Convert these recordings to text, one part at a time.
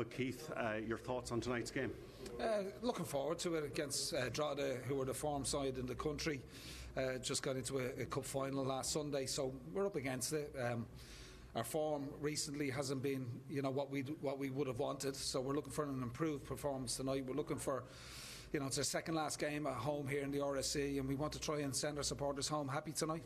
But Keith, your thoughts on tonight's game? Looking forward to it against Drogheda, who are the form side in the country. Just got into a cup final last Sunday, so we're up against it. Our form recently hasn't been, what we would have wanted. So we're looking for an improved performance tonight. We're looking for, it's our second last game at home here in the RSC, and we want to try and send our supporters home happy tonight.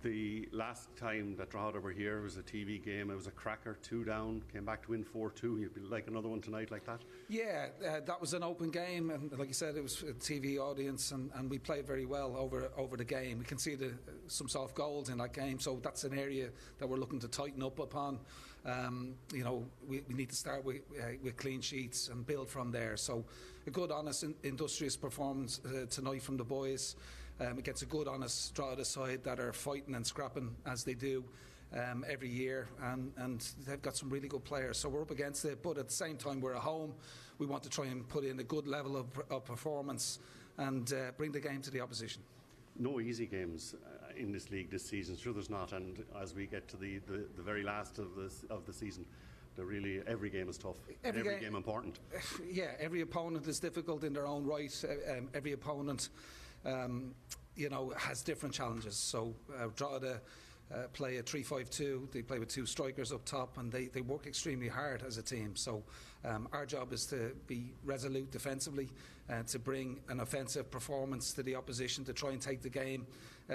The last time that Drogheda were here was a TV game. It was a cracker, 2 down, came back to win 4-2. You'd be like another one tonight like that? Yeah, that was an open game, and like you said, it was a TV audience, and we played very well over the game. We conceded some soft goals in that game, so that's an area that we're looking to tighten up upon. We need to start with clean sheets and build from there. So a good, honest, industrious performance tonight from the boys. Against a good, honest Drogheda side that are fighting and scrapping as they do every year, and they've got some really good players. So we're up against it, but at the same time we're at home. We want to try and put in a good level of performance and bring the game to the opposition. No easy games in this league this season. Sure, there's not. And as we get to the very last of the season, every game is tough. Every game important. Yeah, every opponent is difficult in their own right. Every opponent, has different challenges. So Drogheda play a 3-5-2. They play with 2 strikers up top, and they work extremely hard as a team. So our job is to be resolute defensively, to bring an offensive performance to the opposition, to try and take the game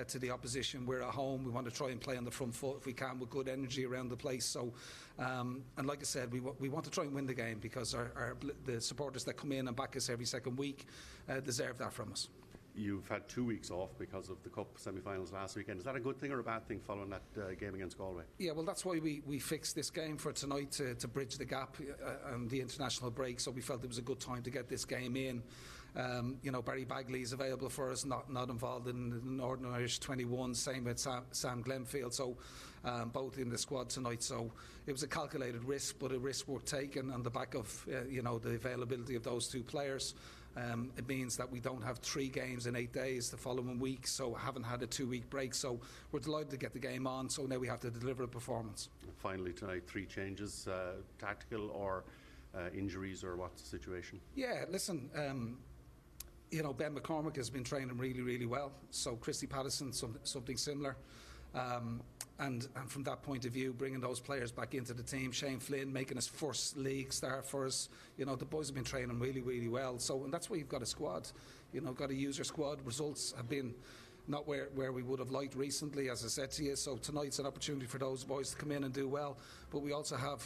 to the opposition. We're at home. We want to try and play on the front foot if we can, with good energy around the place. So, and like I said, we want to try and win the game, because the supporters that come in and back us every second week deserve that from us. You've had 2 weeks off because of the Cup semi-finals last weekend. Is that a good thing or a bad thing following that game against Galway? Yeah, well, that's why we fixed this game for tonight to bridge the gap and the international break. So we felt it was a good time to get this game in. Barry Bagley is available for us, not involved in the Northern Irish 21. Same with Sam Glenfield. So both in the squad tonight. So it was a calculated risk, but a risk worth taking on the back of the availability of those 2 players. It means that we don't have 3 games in 8 days the following week, so haven't had a 2-week break. So we're delighted to get the game on, so now we have to deliver a performance. Finally tonight, 3 changes, tactical or injuries, or what's the situation? Yeah, listen, Ben McCormick has been training really, really well. So Christy Patterson, something similar. And from that point of view, bringing those players back into the team, Shane Flynn making his first league start for us. The boys have been training really, really well. So, and that's why you've got a squad. Got a user squad. Results have been not where we would have liked recently, as I said to you. So tonight's an opportunity for those boys to come in and do well. But we also have,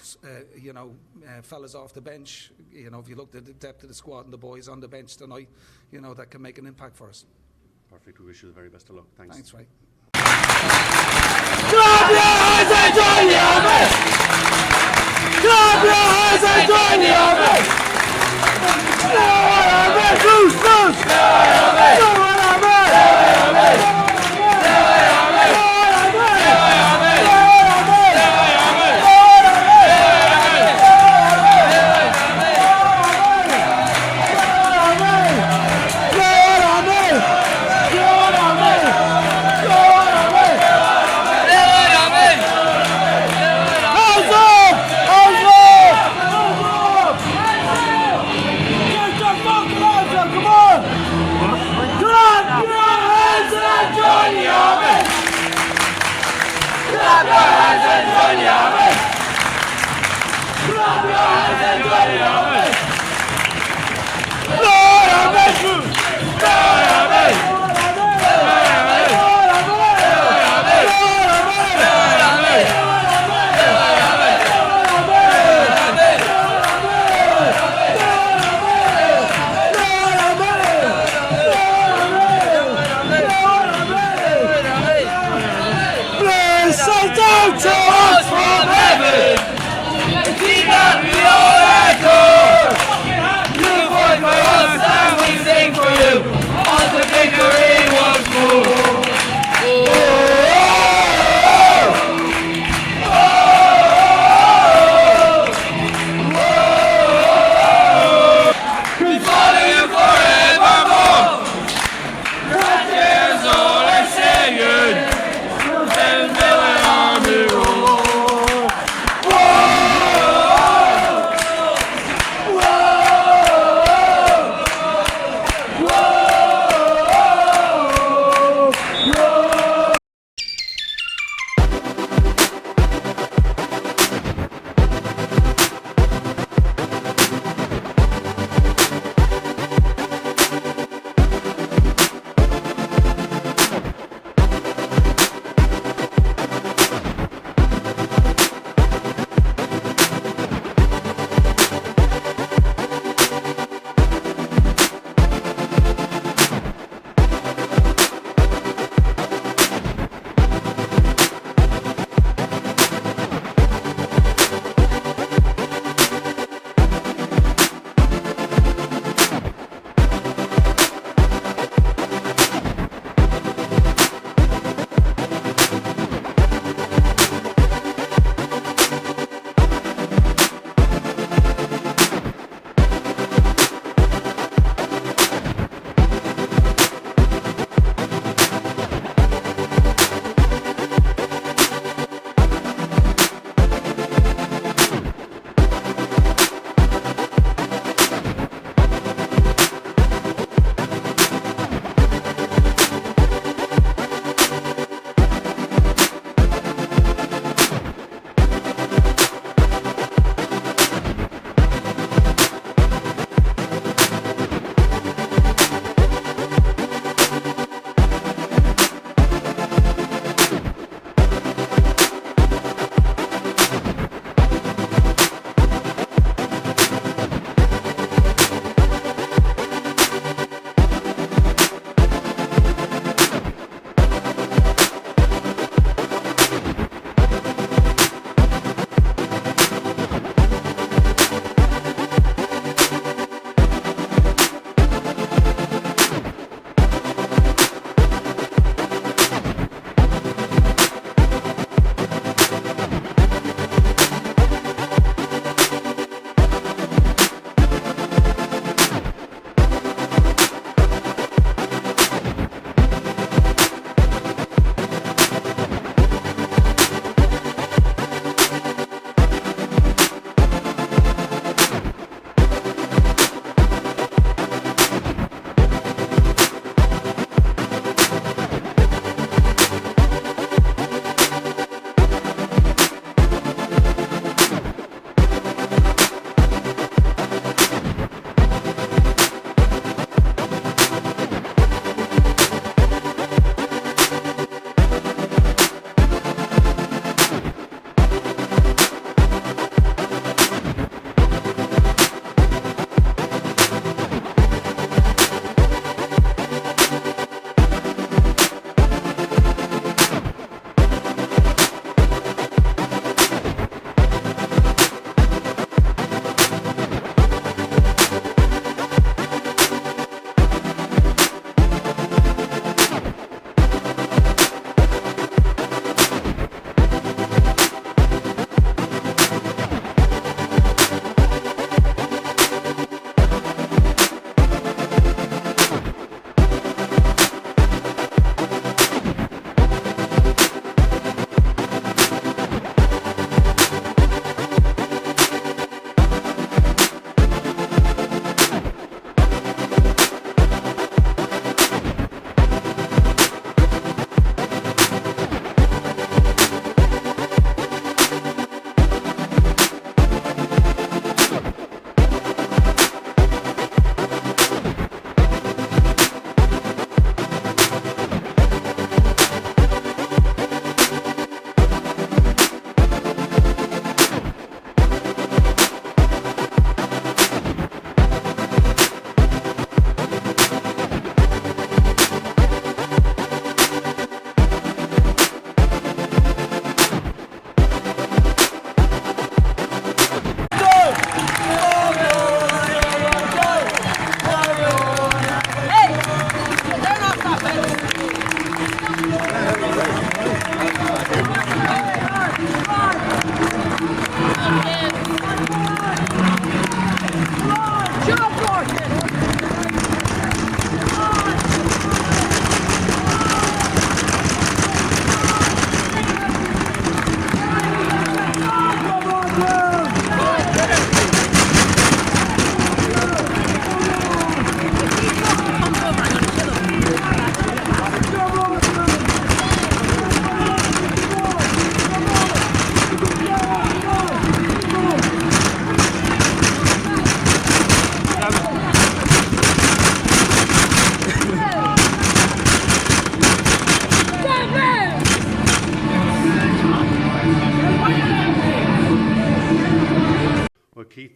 fellas off the bench. If you look at the depth of the squad and the boys on the bench tonight, that can make an impact for us. Perfect. We wish you the very best of luck. Thanks. Thanks, Ray. Clap your hands and join the army! Clap your hands and join the army! Loose, loose! Come on!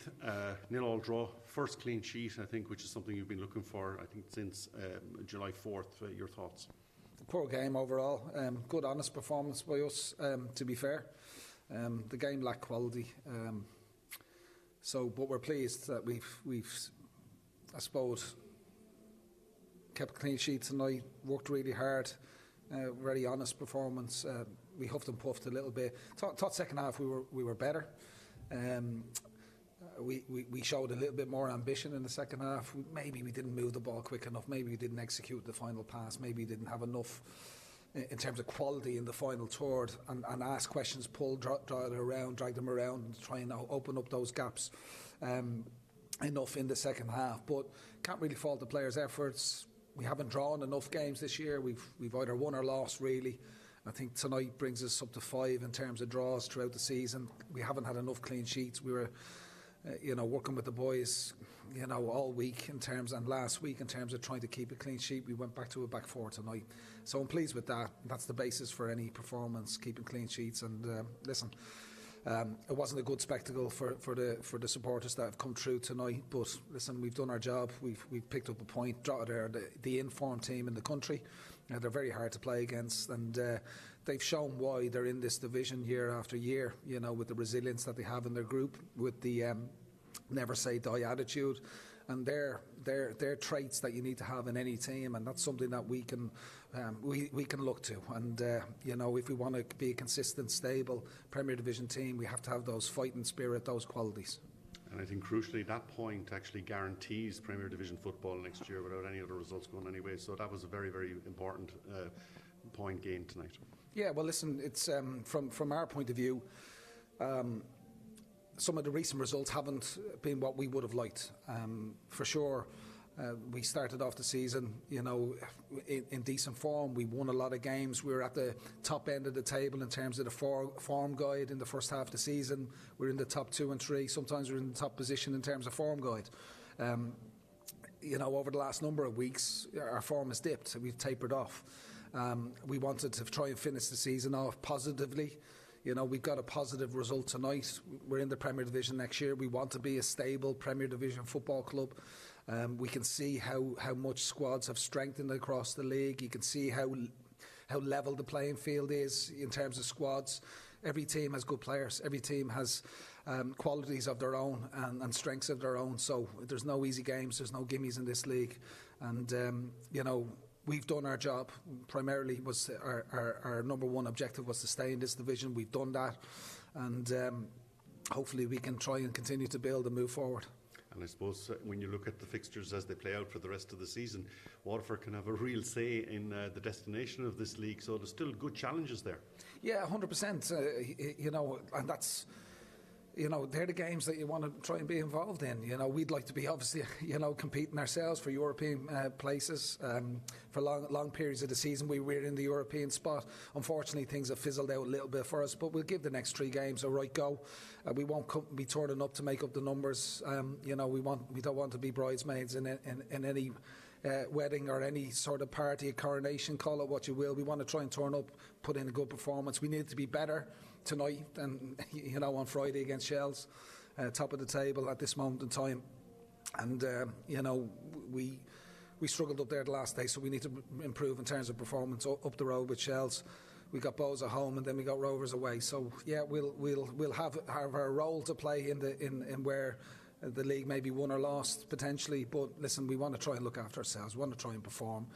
Keith, 0-0 draw, first clean sheet, I think, which is something you've been looking for, I think, since July 4th. Your thoughts? Poor game overall. Good, honest performance by us, to be fair. The game lacked quality. But we're pleased that we've, I suppose, kept a clean sheet tonight, worked really hard, very honest performance. We huffed and puffed a little bit. Thought second half we were better. We showed a little bit more ambition in the second half. Maybe we didn't move the ball quick enough. Maybe we didn't execute the final pass. Maybe we didn't have enough in terms of quality in the final third and ask questions, pull, drag them around and try and open up those gaps enough in the second half. But can't really fault the players' efforts. We haven't drawn enough games this year. We've either won or lost, really. I think tonight brings us up to 5 in terms of draws throughout the season. We haven't had enough clean sheets. We were working with the boys, all week and last week in terms of trying to keep a clean sheet. We went back to a back four tonight. So I'm pleased with that. That's the basis for any performance, keeping clean sheets. And listen, it wasn't a good spectacle for the supporters that have come through tonight. But listen, we've done our job. We've picked up a point. They're the informed team in the country. They're very hard to play against, and they've shown why they're in this division year after year, with the resilience that they have in their group, with the never say die attitude, and they're traits that you need to have in any team, and that's something that we can look to. And if we want to be a consistent, stable Premier Division team, we have to have those fighting spirit, those qualities. And I think crucially that point actually guarantees Premier Division football next year without any other results going anyway. So that was a very, very important point gained tonight. Yeah, well listen, it's from our point of view, some of the recent results haven't been what we would have liked. For sure, we started off the season, in decent form. We won a lot of games. We were at the top end of the table in terms of the form guide in the first half of the season. We're in the top 2 and 3. Sometimes we're in the top position in terms of form guide. Over the last number of weeks, our form has dipped. We've tapered off. We wanted to try and finish the season off positively. We've got a positive result tonight. We're in the Premier Division next year. We want to be a stable Premier Division football club. We can see how much squads have strengthened across the league. You can see how level the playing field is in terms of squads. Every team has good players. Every team has qualities of their own and strengths of their own. So there's no easy games. There's no gimmies in this league. And, we've done our job. Primarily was our number one objective was to stay in this division. We've done that. And hopefully we can try and continue to build and move forward. And I suppose when you look at the fixtures as they play out for the rest of the season, Waterford can have a real say in the destination of this league. So there's still good challenges there. Yeah, 100%. And that's, they're the games that you want to try and be involved in. We'd like to be obviously, competing ourselves for European places. For long periods of the season, we were in the European spot. Unfortunately, things have fizzled out a little bit for us, but we'll give the next 3 games a right go. We won't be turning up to make up the numbers. We don't want to be bridesmaids in any wedding or any sort of party, a coronation, call it what you will. We want to try and turn up, put in a good performance. We need to be better tonight than on Friday against Shells, top of the table at this moment in time. And we struggled up there the last day, so we need to improve in terms of performance up the road with Shells. We got Bows at home and then we got Rovers away. So yeah, we'll have our role to play in where the league may be won or lost potentially. But listen, we want to try and look after ourselves. We want to try and perform.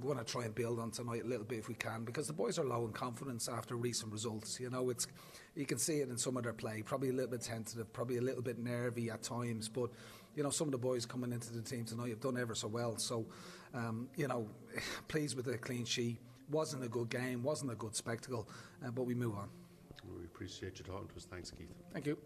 We want to try and build on tonight a little bit if we can, because the boys are low in confidence after recent results. You can see it in some of their play. Probably a little bit tentative, probably a little bit nervy at times. But some of the boys coming into the team tonight have done ever so well. So pleased with the clean sheet. Wasn't a good game, wasn't a good spectacle, but we move on. We appreciate you talking to us. Thanks, Keith. Thank you.